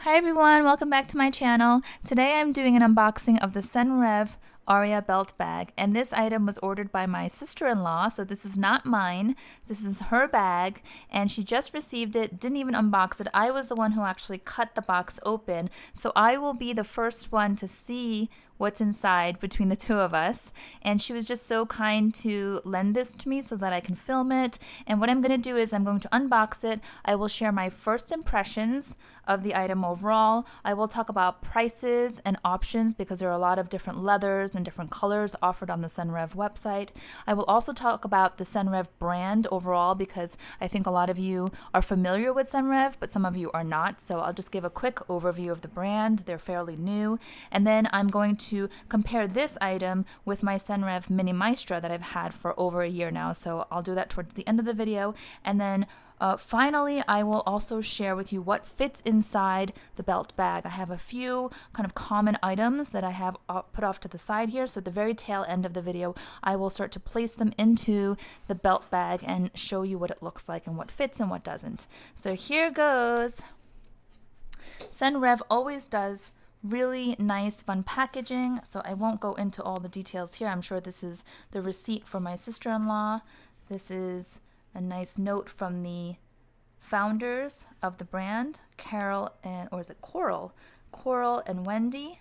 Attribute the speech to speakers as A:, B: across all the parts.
A: Hi everyone, welcome back to my channel. Today I'm doing an unboxing of the Senreve Aria Belt Bag, and this item was ordered by my sister-in-law, so this is not mine. This is her bag, and she just received it, didn't even unbox it. I was the one who actually cut the box open, so I will be the first one to see what's inside between the two of us. And she was just so kind to lend this to me so that I can film it. And what I'm going to do is I'm going to unbox it. I will share my first impressions of the item overall. I will talk about prices and options because there are a lot of different leathers and different colors offered on the Senreve website. I will also talk about the Senreve brand overall because I think a lot of you are familiar with Senreve, but some of you are not. So I'll just give a quick overview of the brand. They're fairly new. And then I'm going to compare this item with my Senreve Mini Maestra that I've had for over a year now. So I'll do that towards the end of the video. And then finally, I will also share with you what fits inside the belt bag. I have a few kind of common items that I have put off to the side here. So at the very tail end of the video, I will start to place them into the belt bag and show you what it looks like and what fits and what doesn't. So here goes. Senreve always does really nice, fun packaging, so I won't go into all the details here. I'm sure this is the receipt for my sister-in-law. This is a nice note from the founders of the brand, Carol and, or is it Coral? Coral and Wendy.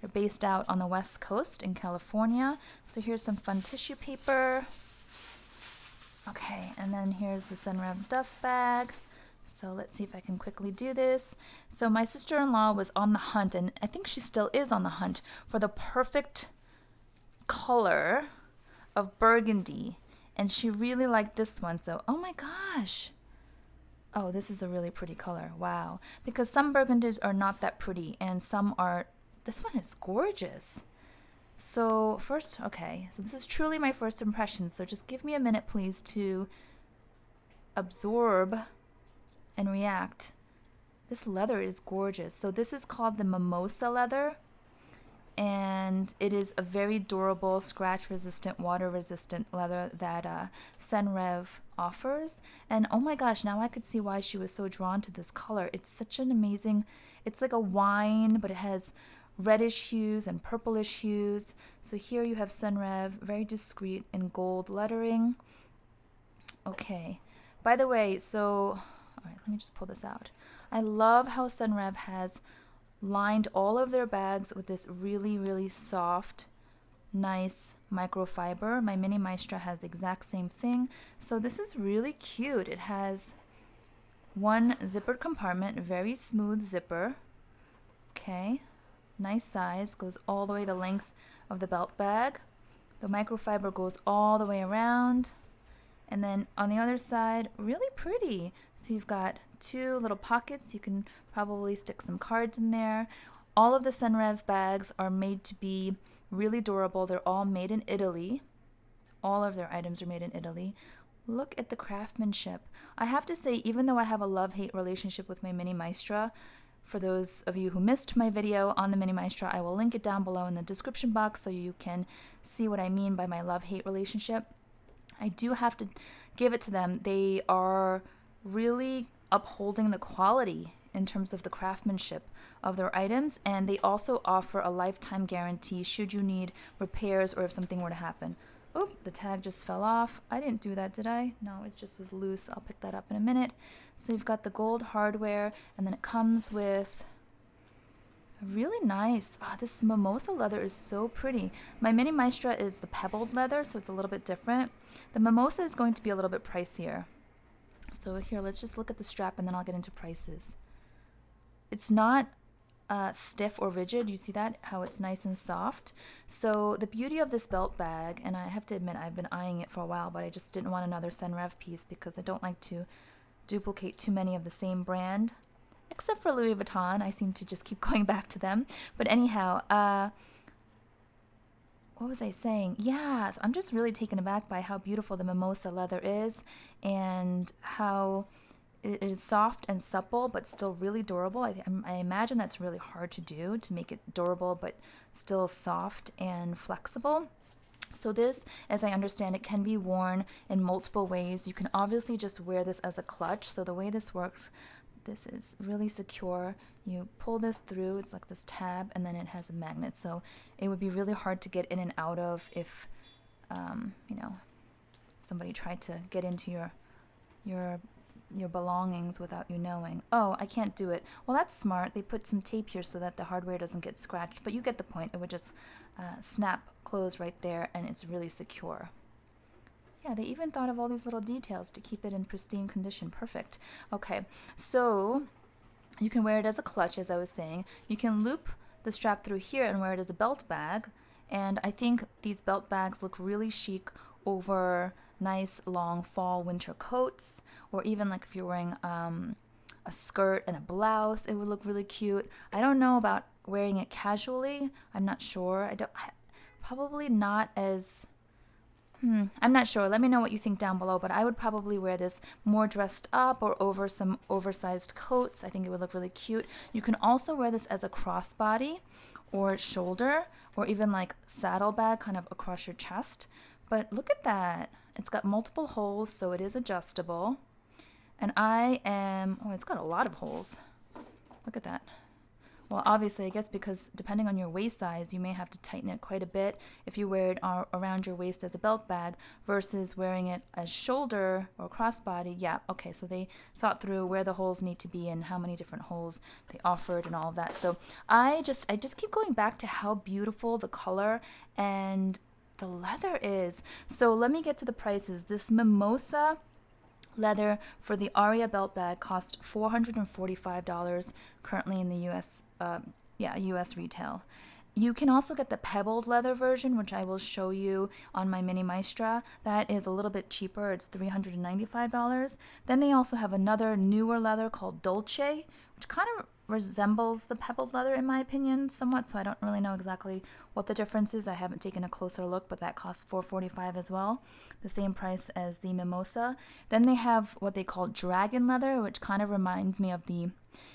A: They're based out on the West Coast in California. So here's some fun tissue paper. Okay, and then here's the Senreve dust bag. So let's see if I can quickly do this. So my sister-in-law was on the hunt, and I think she still is on the hunt, for the perfect color of burgundy. And she really liked this one. So, oh my gosh. Oh, this is a really pretty color. Wow. Because some burgundies are not that pretty, and some are, this one is gorgeous. So first, okay, so this is truly my first impression. So just give me a minute, please, to absorb and react. This leather is gorgeous. So this is called the Mimosa Leather, and it is a very durable, scratch resistant, water resistant leather that Senreve offers. And oh my gosh, now I could see why she was so drawn to this color. It's such an amazing, it's like a wine, but it has reddish hues and purplish hues. So here you have Senreve, very discreet in gold lettering. Okay, by the way, so all right, let me just pull this out. I love how Senreve has lined all of their bags with this really, really soft, nice microfiber. My Mini Maestra has the exact same thing. So this is really cute. It has one zippered compartment, very smooth zipper. Okay, nice size, goes all the way the length of the belt bag. The microfiber goes all the way around. And then on the other side, really pretty. So you've got two little pockets. You can probably stick some cards in there. All of the Senreve bags are made to be really durable. They're all made in Italy. All of their items are made in Italy. Look at the craftsmanship. I have to say, even though I have a love-hate relationship with my Mini Maestra, for those of you who missed my video on the Mini Maestra, I will link it down below in the description box so you can see what I mean by my love-hate relationship. I do have to give it to them. They are really upholding the quality in terms of the craftsmanship of their items, and they also offer a lifetime guarantee should you need repairs or if something were to happen. Oh, the tag just fell off. I didn't do that, did I? No, it just was loose. I'll pick that up in a minute. So you've got the gold hardware, and then it comes with really nice. Oh, this Mimosa leather is so pretty. My Mini Maestra is the pebbled leather, so it's a little bit different. The Mimosa is going to be a little bit pricier. So here, let's just look at the strap and then I'll get into prices. It's not stiff or rigid. You see that? How it's nice and soft. So the beauty of this belt bag, and I have to admit I've been eyeing it for a while, but I just didn't want another Senreve piece because I don't like to duplicate too many of the same brand. Except for Louis Vuitton, I seem to just keep going back to them. But anyhow, what was I saying? Yeah, so I'm just really taken aback by how beautiful the Mimosa leather is and how it is soft and supple but still really durable. I imagine that's really hard to do, to make it durable but still soft and flexible. So this, as I understand it, can be worn in multiple ways. You can obviously just wear this as a clutch. So the way this works This is really secure. You pull this through, it's like this tab, and then it has a magnet. So it would be really hard to get in and out of if, you know, somebody tried to get into your belongings without you knowing. Oh, I can't do it. Well, that's smart. They put some tape here so that the hardware doesn't get scratched, but you get the point. It would just snap close right there, and it's really secure. Yeah, they even thought of all these little details to keep it in pristine condition. Perfect. Okay, so you can wear it as a clutch, as I was saying. You can loop the strap through here and wear it as a belt bag. And I think these belt bags look really chic over nice long fall winter coats, or even like if you're wearing a skirt and a blouse, it would look really cute. I don't know about wearing it casually. I'm not sure. Probably not as I'm not sure. Let me know what you think down below, but I would probably wear this more dressed up or over some oversized coats. I think it would look really cute. You can also wear this as a crossbody or shoulder, or even like saddle bag kind of across your chest. But look at that. It's got multiple holes, so it is adjustable. And it's got a lot of holes. Look at that. Well, obviously, I guess because depending on your waist size, you may have to tighten it quite a bit if you wear it around your waist as a belt bag versus wearing it as shoulder or crossbody. Yeah, okay, so they thought through where the holes need to be and how many different holes they offered and all of that. So I just keep going back to how beautiful the color and the leather is. So let me get to the prices. This Mimosa leather for the Aria Belt Bag cost $445 currently in the US retail. You can also get the pebbled leather version, which I will show you on my Mini Maestra. That is a little bit cheaper. It's $395. Then they also have another newer leather called Dolce, which kind of resembles the pebbled leather in my opinion somewhat, so I don't really know exactly what the difference is. I haven't taken a closer look, but that costs $445 as well, the same price as the Mimosa. Then they have what they call dragon leather, which kind of reminds me of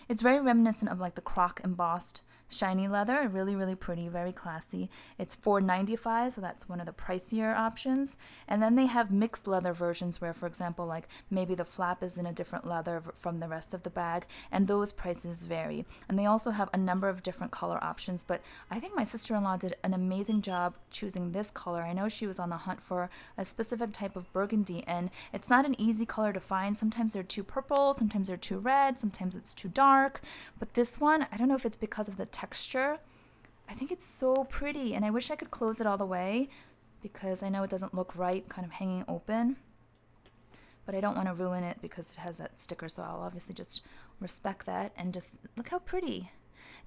A: it's very reminiscent of like the croc embossed shiny leather. Really, really pretty, very classy. It's $495, so that's one of the pricier options. And then they have mixed leather versions where, for example, like maybe the flap is in a different leather from the rest of the bag, and those prices vary. And they also have a number of different color options, but I think my sister-in-law did an amazing job choosing this color. I know she was on the hunt for a specific type of burgundy, and it's not an easy color to find. Sometimes they're too purple, sometimes they're too red, sometimes it's too dark, but this one, I don't know if it's because of the texture. I think it's so pretty, and I wish I could close it all the way because I know it doesn't look right kind of hanging open, but I don't want to ruin it because it has that sticker, so I'll obviously just respect that and just look how pretty.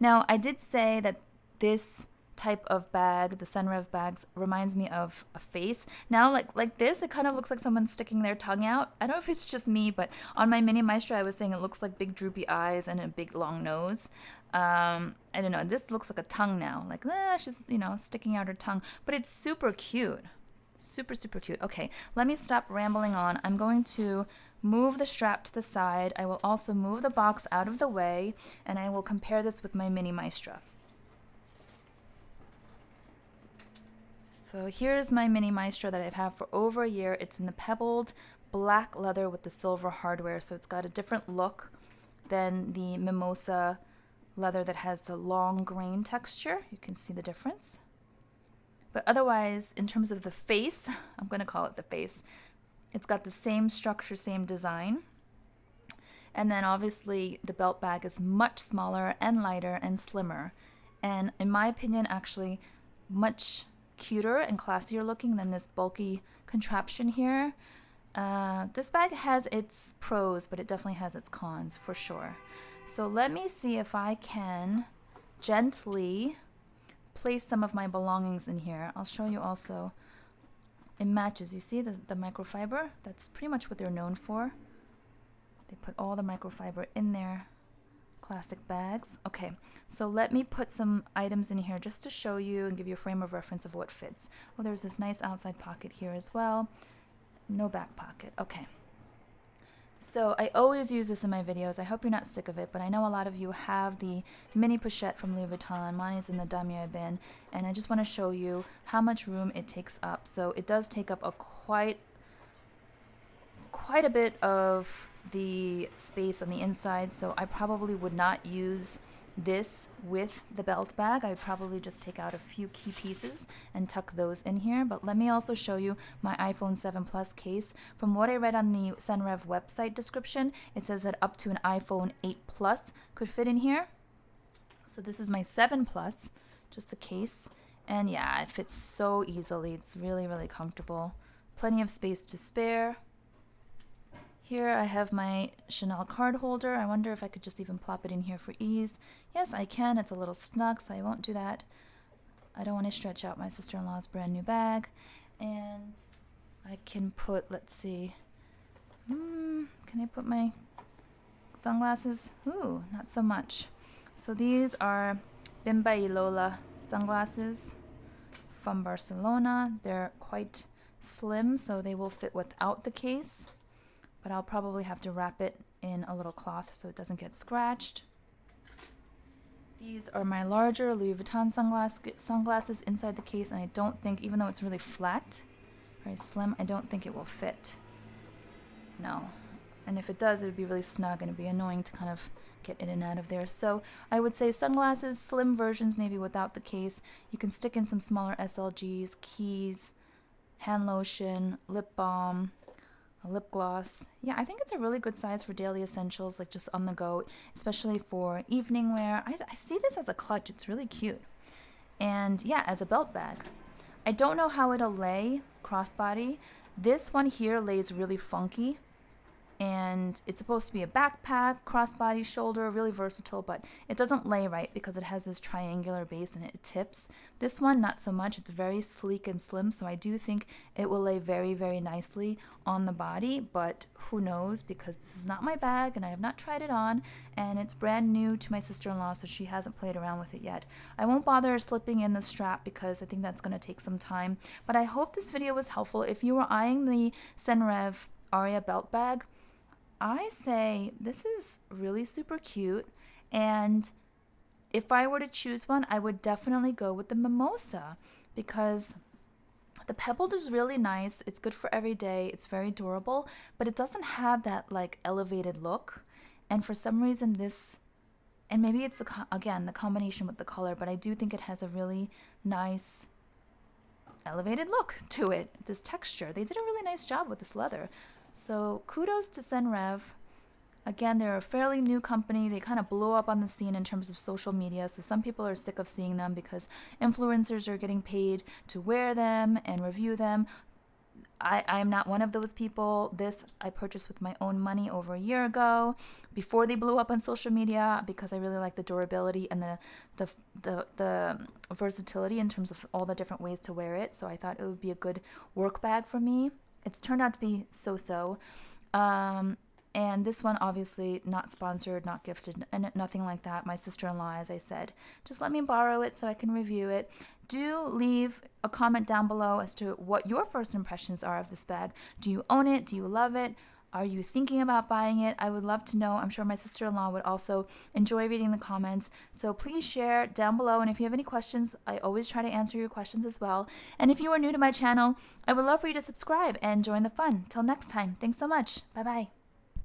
A: Now, I did say that this type of bag, the Senreve bags, reminds me of a face. Now, like this, it kind of looks like someone's sticking their tongue out. I don't know if it's just me, but on my Mini Maestra, I was saying it looks like big droopy eyes and a big long nose. I don't know. This looks like a tongue now. Like, she's, sticking out her tongue. But it's super cute. Super, super cute. Okay, let me stop rambling on. I'm going to move the strap to the side. I will also move the box out of the way, and I will compare this with my Mini Maestra. So here's my Mini Maestra that I've had for over a year. It's in the pebbled black leather with the silver hardware, so it's got a different look than the Mimosa leather that has the long grain texture. You can see the difference. But otherwise, in terms of the face, I'm going to call it the face, it's got the same structure, same design. And then obviously the belt bag is much smaller and lighter and slimmer. And in my opinion, actually much cuter and classier looking than this bulky contraption here. This bag has its pros, but it definitely has its cons for sure. So let me see if I can gently place some of my belongings in here. I'll show you also. It matches. You see the microfiber? That's pretty much what they're known for. They put all the microfiber in their classic bags. Okay, so let me put some items in here just to show you and give you a frame of reference of what fits. Oh, there's this nice outside pocket here as well. No back pocket. Okay. So I always use this in my videos. I hope you're not sick of it, but I know a lot of you have the mini pochette from Louis Vuitton. Mine is in the damier bin, and I just want to show you how much room it takes up. So it does take up quite a bit of the space on the inside, so I probably would not use this with the belt bag. I would probably just take out a few key pieces and tuck those in here. But let me also show you my iPhone 7 Plus case. From what I read on the Senreve website description, it says that up to an iPhone 8 Plus could fit in here. So this is my 7 Plus, just the case. And yeah, it fits so easily. It's really, really comfortable. Plenty of space to spare. Here I have my Chanel card holder. I wonder if I could just even plop it in here for ease. Yes, I can. It's a little snug, so I won't do that. I don't want to stretch out my sister-in-law's brand new bag. And I can put, let's see, can I put my sunglasses? Ooh, not so much. So these are Bimba y Lola sunglasses from Barcelona. They're quite slim, so they will fit without the case. But I'll probably have to wrap it in a little cloth so it doesn't get scratched. These are my larger Louis Vuitton sunglasses inside the case, and I don't think, even though it's really flat, very slim, I don't think it will fit. No. And if it does, it would be really snug and it'd be annoying to kind of get in and out of there. So I would say sunglasses, slim versions, maybe without the case. You can stick in some smaller SLGs, keys, hand lotion, lip balm, a lip gloss. Yeah, I think it's a really good size for daily essentials, like just on the go, especially for evening wear. I see this as a clutch. It's really cute. And yeah, as a belt bag. I don't know how it'll lay crossbody. This one here lays really funky. And it's supposed to be a backpack, crossbody, shoulder, really versatile, but it doesn't lay right because it has this triangular base and it tips. This one, not so much. It's very sleek and slim, so I do think it will lay very, very nicely on the body, but who knows, because this is not my bag and I have not tried it on, and it's brand new to my sister-in-law, so she hasn't played around with it yet. I won't bother slipping in the strap because I think that's going to take some time, but I hope this video was helpful. If you were eyeing the Senreve Aria Belt Bag, I say this is really super cute, and if I were to choose one, I would definitely go with the Mimosa because the pebbled is really nice. It's good for every day. It's very durable, but it doesn't have that like elevated look. And for some reason this, and maybe it's again the combination with the color, but I do think it has a really nice elevated look to it, this texture. They did a really nice job with this leather. So kudos to Senreve. Again, they're a fairly new company. They kind of blew up on the scene in terms of social media, so some people are sick of seeing them because influencers are getting paid to wear them and review them. I'm not one of those people. This I purchased with my own money over a year ago, before they blew up on social media, because I really like the durability and the versatility in terms of all the different ways to wear it. So I thought it would be a good work bag for me. It's turned out to be so-so. And this one, obviously, not sponsored, not gifted, and nothing like that. My sister-in-law, as I said, just let me borrow it so I can review it. Do leave a comment down below as to what your first impressions are of this bag. Do you own it? Do you love it? Are you thinking about buying it? I would love to know. I'm sure my sister-in-law would also enjoy reading the comments. So please share down below. And if you have any questions, I always try to answer your questions as well. And if you are new to my channel, I would love for you to subscribe and join the fun. Till next time, thanks so much. Bye-bye.